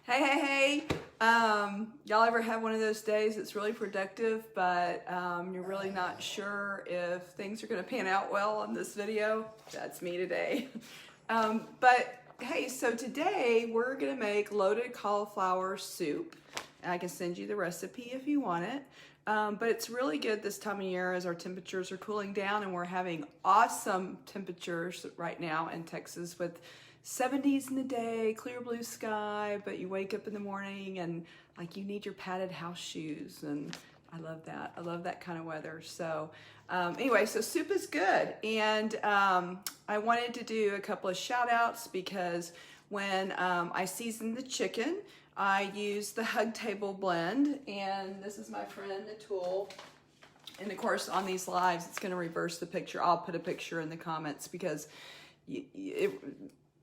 Hey. Y'all ever have one of those days that's really productive, but you're really not sure if things are going to pan out well on this video? That's me today. But hey, so today we're going to make loaded cauliflower soup. And I can send you the recipe if you want it. But it's really good this time of year as our temperatures are cooling down, and we're having awesome temperatures right now in Texas with 70s in the day, clear blue sky, but you wake up in the morning and like you need your padded house shoes, and I love that. I love that kind of weather. So anyway, so soup is good. And I wanted to do a couple of shout outs because when I seasoned the chicken, I used the Hug Table blend, and this is my friend Natul. And of course on these lives, it's gonna reverse the picture. I'll put a picture in the comments because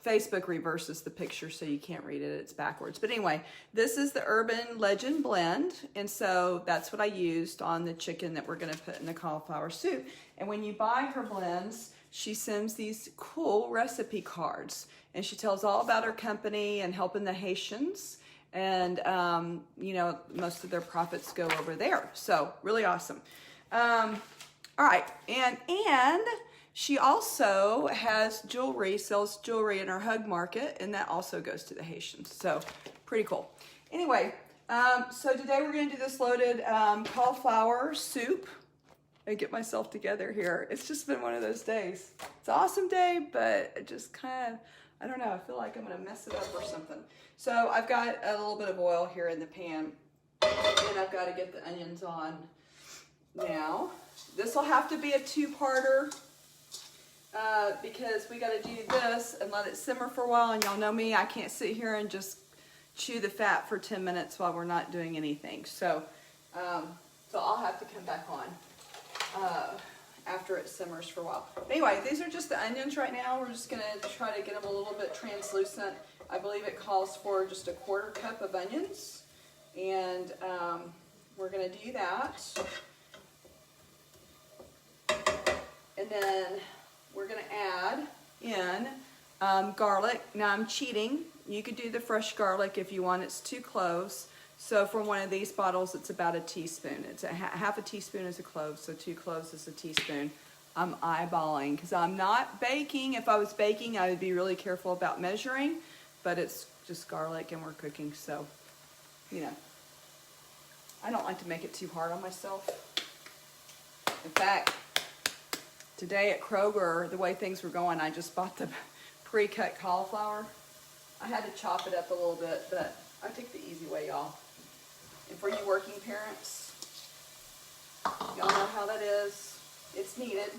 Facebook reverses the picture so you can't read it, it's backwards. But anyway, this is the Urban Legend blend, and so that's what I used on the chicken that we're gonna put in the cauliflower soup. And when you buy her blends, she sends these cool recipe cards, and she tells all about her company and helping the Haitians, and you know, most of their profits go over there. So really awesome. All right, and she also has jewelry, sells jewelry in her Hug Market, and that also goes to the Haitians. So pretty cool. Anyway, so today we're going to do this loaded cauliflower soup. I get myself together here. It's just been one of those days. It's an awesome day, but it just kind of, I don't know, I feel like I'm going to mess it up or something. So I've got a little bit of oil here in the pan, and I've got to get the onions on now. This will have to be a two-parter. Because we got to do this and let it simmer for a while, and y'all know me, I can't sit here and just chew the fat for 10 minutes while we're not doing anything. So I'll have to come back on after it simmers for a while. Anyway, these are just the onions right now. We're just going to try to get them a little bit translucent. I believe it calls for just a 1/4 cup of onions, and we're going to do that. And then we're going to add in garlic. Now I'm cheating. You could do the fresh garlic if you want. It's 2 cloves. So for one of these bottles, it's about a teaspoon. It's half a teaspoon is a clove, so 2 cloves is a teaspoon. I'm eyeballing because I'm not baking. If I was baking, I would be really careful about measuring, but it's just garlic and we're cooking, so, you know. I don't like to make it too hard on myself. In fact, today at Kroger, the way things were going, I just bought the pre-cut cauliflower. I had to chop it up a little bit, but I took the easy way, y'all. And for you working parents, y'all know how that is. It's needed.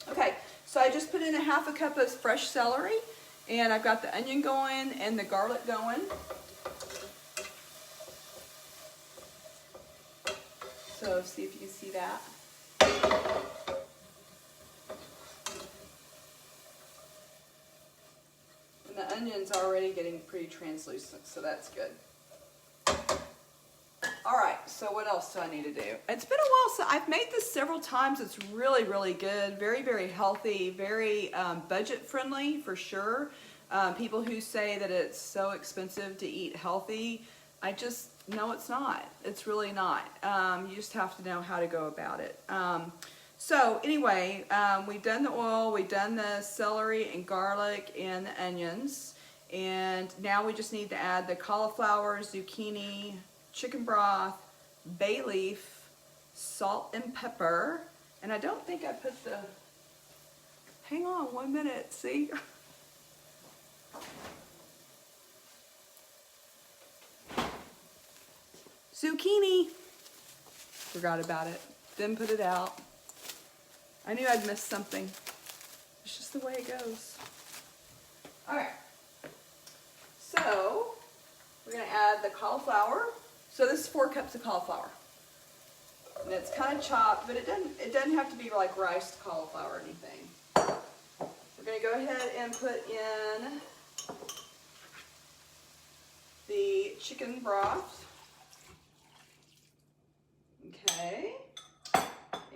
Okay, so I just put in a half a cup of fresh celery, and I've got the onion going and the garlic going. So see if you can see that. The onion's already getting pretty translucent, so that's good. All right, so what else do I need to do? It's been a while, so I've made this several times. It's really, really good. Very, very healthy, very budget friendly for sure. People who say that it's so expensive to eat healthy, I just, no, it's not. It's really not. You just have to know how to go about it. So anyway, we've done the oil, we've done the celery and garlic and the onions, and now we just need to add the cauliflower, zucchini, chicken broth, bay leaf, salt and pepper, and I don't think I put the, hang on 1 minute, see? Zucchini, forgot about it, didn't put it out. I knew I'd missed something. It's just the way it goes. All right. So we're going to add the cauliflower. So this is 4 cups of cauliflower, and it's kind of chopped, but it doesn't have to be like riced cauliflower or anything. We're going to go ahead and put in the chicken broth. Okay.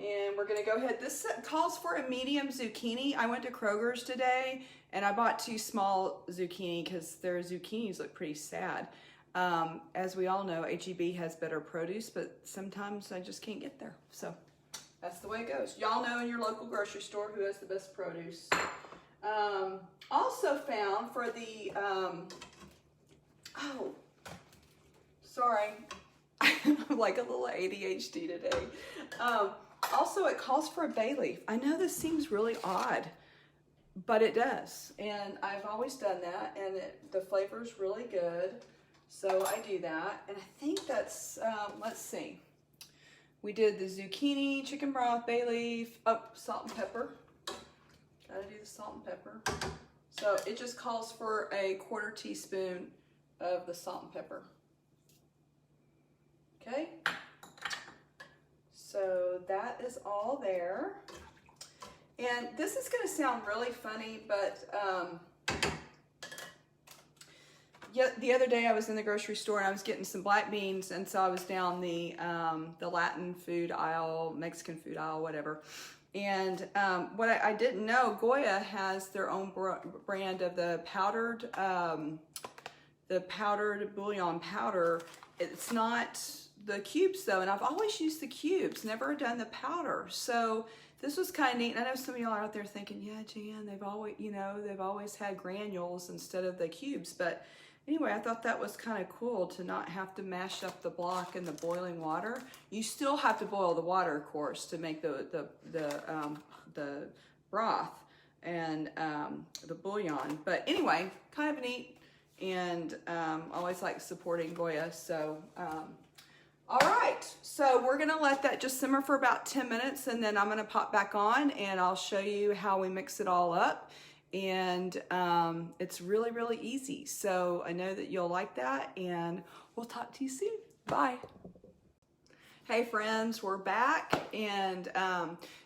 And we're going to go ahead, this calls for a medium zucchini. I went to Kroger's today And I bought 2 small zucchini because their zucchinis look pretty sad. As we all know, HEB has better produce, but sometimes I just can't get there. So that's the way it goes. Y'all know in your local grocery store who has the best produce. Also found for the, oh, sorry, I'm like a little ADHD today. Also, it calls for a bay leaf. I know this seems really odd, but it does. And I've always done that, and the flavor is really good. So I do that. And I think that's, let's see. We did the zucchini, chicken broth, bay leaf, oh, salt and pepper. Gotta do the salt and pepper. So it just calls for a 1/4 teaspoon of the salt and pepper. Okay. So that is all there. And this is gonna sound really funny, but yeah, the other day I was in the grocery store and I was getting some black beans, and so I was down the Latin food aisle, Mexican food aisle, whatever. And what I didn't know, Goya has their own brand of the powdered bouillon powder. It's not the cubes though, and I've always used the cubes, never done the powder. So this was kind of neat. And I know some of y'all are out there thinking, yeah, Jan, they've always had granules instead of the cubes. But anyway, I thought that was kind of cool to not have to mash up the block in the boiling water. You still have to boil the water, of course, to make the broth and the bouillon. But anyway, kind of neat, and always like supporting Goya. So all right, so we're gonna let that just simmer for about 10 minutes, and then I'm gonna pop back on and I'll show you how we mix it all up. And it's really, really easy. So I know that you'll like that, and we'll talk to you soon. Bye. Hey friends, we're back. And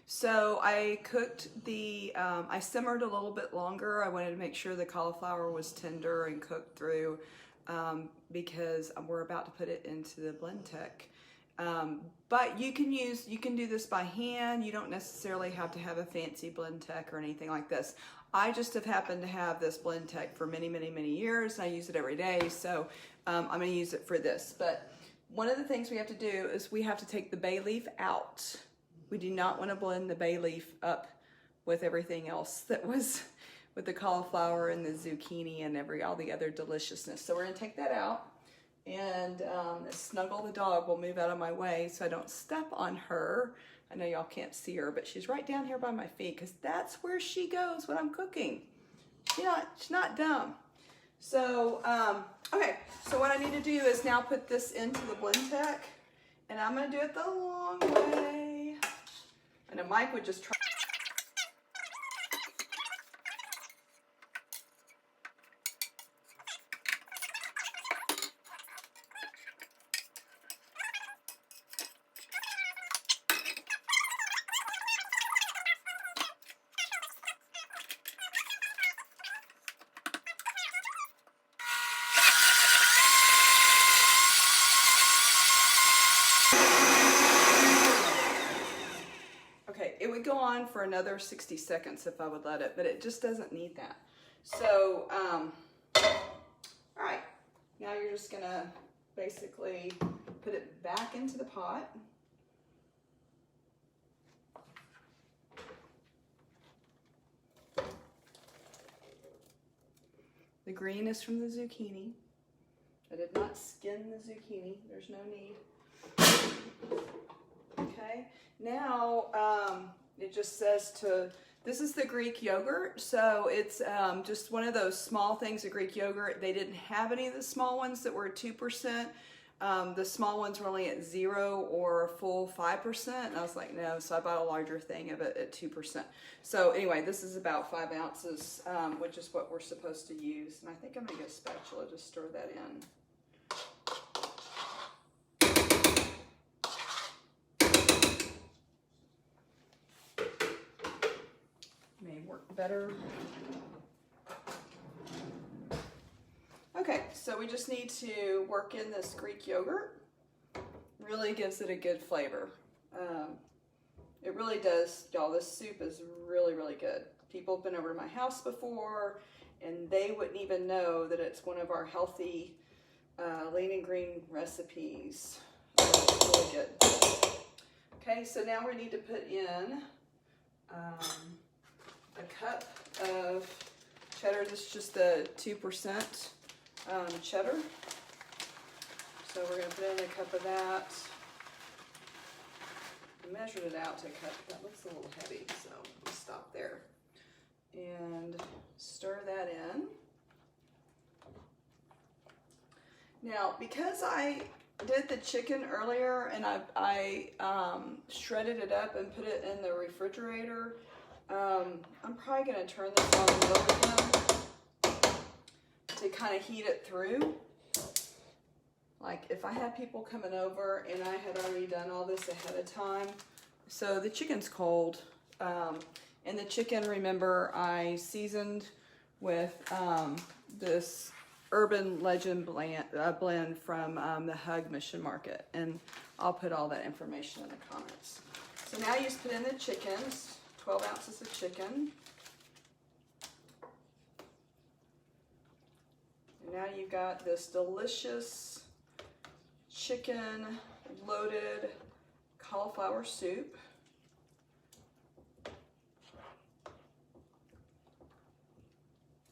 so I cooked I simmered a little bit longer. I wanted to make sure the cauliflower was tender and cooked through because we're about to put it into the Blendtec. But you can do this by hand. You don't necessarily have to have a fancy Blendtec or anything like this. I just have happened to have this Blendtec for many, many, many years, and I use it every day. So I'm going to use it for this. But one of the things we have to do is we have to take the bay leaf out. We do not want to blend the bay leaf up with everything else that was with the cauliflower and the zucchini and all the other deliciousness. So we're going to take that out. And Snuggle the dog will move out of my way so I don't step on her. I know y'all can't see her, but she's right down here by my feet because that's where she goes when I'm cooking. She's not dumb. So, okay, so what I need to do is now put this into the Blendtec, and I'm gonna do it the long way. I know Mike would just try. It would go on for another 60 seconds if I would let it, but it just doesn't need that. So, all right, now you're just gonna basically put it back into the pot. The green is from the zucchini. I did not skin the zucchini, there's no need. Okay, now it just says this is the Greek yogurt, so it's just one of those small things of Greek yogurt. They didn't have any of the small ones that were 2%. The small ones were only at 0 or a full 5%, and I was like, no, so I bought a larger thing of it at 2%. So anyway, this is about 5 ounces, which is what we're supposed to use. And I think I'm gonna get a spatula to stir that in. May work better. Okay, so we just need to work in this Greek yogurt. Really gives it a good flavor. It really does, y'all. This soup is really, really good. people have been over to my house before, and they wouldn't even know that it's one of our healthy lean and green recipes. It's really good. Okay, so now we need to put in a cup of cheddar. This is just the 2% cheddar. So we're going to put in a cup of that. I measured it out to a cup. That looks a little heavy, so we'll stop there. And stir that in. Now, because I did the chicken earlier and I shredded it up and put it in the refrigerator, I'm probably going to turn this on low again to kind of heat it through. Like if I had people coming over and I had already done all this ahead of time. So the chicken's cold. And the chicken, remember, I seasoned with this Urban Legend blend from the Hug Mission Market. And I'll put all that information in the comments. So now you just put in the chickens, 12 ounces of chicken. And now you've got this delicious chicken loaded cauliflower soup.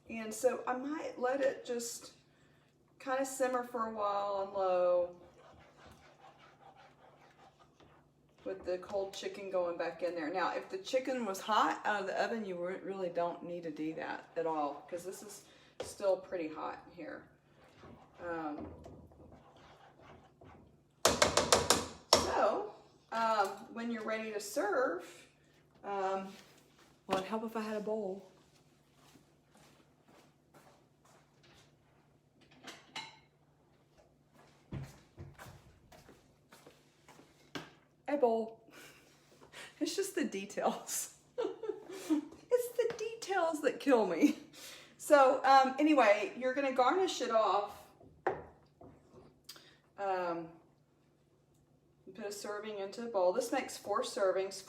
And so I might let it just kind of simmer for a while on low with the cold chicken going back in there. Now, if the chicken was hot out of the oven, you really don't need to do that at all because this is still pretty hot here. When you're ready to serve, well, it'd help if I had a bowl. A bowl. It's just the details. It's the details that kill me. So anyway, you're going to garnish it off. Put a serving into a bowl. This makes 4 servings,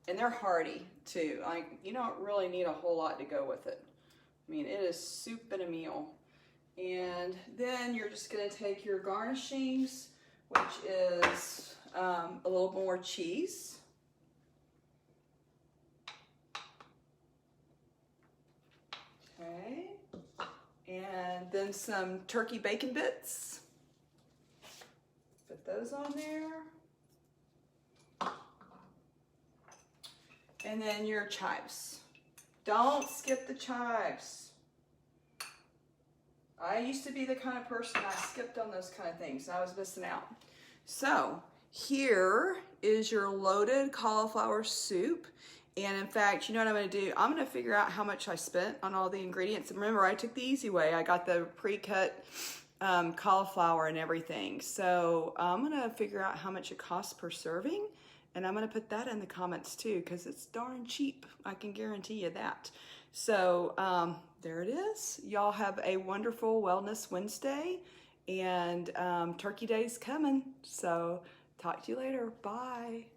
and they're hearty too. Like, you don't really need a whole lot to go with it. I mean, it is soup and a meal. And then you're just going to take your garnishings, which is a little more cheese. Okay. And then some turkey bacon bits. Put those on there. And then your chives. Don't skip the chives. I used to be the kind of person I skipped on those kind of things. I was missing out. So here is your loaded cauliflower soup. And in fact, you know what I'm going to do? I'm going to figure out how much I spent on all the ingredients. And remember, I took the easy way. I got the pre-cut cauliflower and everything. So I'm going to figure out how much it costs per serving. And I'm going to put that in the comments too, because it's darn cheap. I can guarantee you that. So there it is. Y'all have a wonderful Wellness Wednesday. And Turkey Day's coming. So talk to you later. Bye.